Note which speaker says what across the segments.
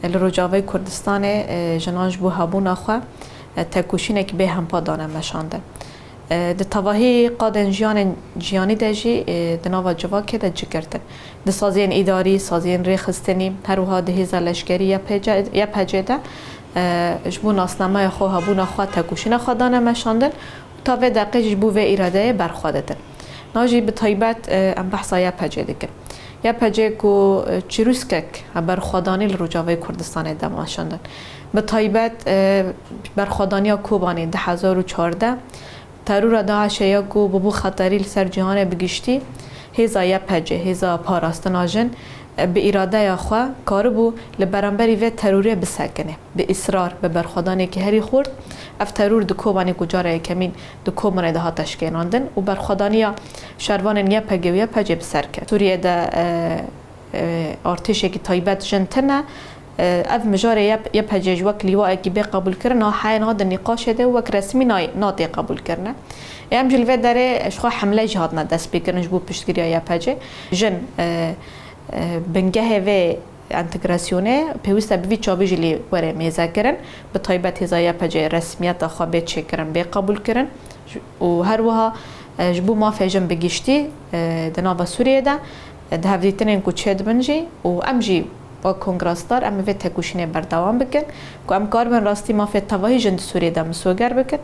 Speaker 1: لروجاوی کردستان جناج بو هابون آخوا تکوشینه که به هم پادانه مشانده د تواهی قادن جیانی دجی دناوا جوا که د جگرتن د سازین اداری سازین ریخستنی هر وها ده هزار لشکری یا پجده جبو ناسنامه خو هابون آخوا تکوشین خدانه مشاندن تا و دقیق جبو و اراده برخوادتن ناجی به طیبت ام بحثا یا پجده کن یا پجه کو چیروسکک برخوادانی لروجاوی کردستان دماشاندن به طیبت برخوادانی کوبانی 2014 ترور داعش یا کو ببو خطری سر جهان بگشتی هزا یا پجه هزا پاراستناجن به اراده یا خوا کاربو لبرانبری و تروری بسکنه به اصرار به برخوادانی که هری خورد اف ترور دو کوبانی کجاره کمین دو کوبانی ده ها تشکیناندن و برخوادانی شروان یا پگه و یا پجه بسر کرد سوریه ده ارتشی که طایبت جنتنه اف مجاره یا پجه وک لیوه که به قبول کرن حین ها ده نقاش ده وک رسمی ناتی قبول کرنه ام جلوه داره اشخوا حمله جهاد نه دست بکرنش بو پشتگیری یا پجه جن بنگه و انتگراسیونه پیوسته بوی چابی جلی وره میزه کرن به طایبت هزایه پجه رسمیت خوابه چه کرن به قبول کرن و هر وها جبو ما فیجن بگیشتی دناوا سوریه ده هفدیتن این کچه دبنجی و امجی با کنگراستار ام وی تکوشینه بردوام بکن که ام کار بن راستی ما فی تواهی جند سوریه ده مسوگر بکن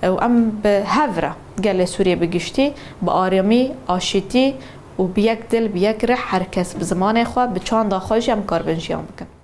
Speaker 1: و ام به هفره گل سوریه بگیشتی با آرامی آشتی و بیک دل بیک ره هر کس به زمان خواه به چند داخلش هم کار بنجیان بکن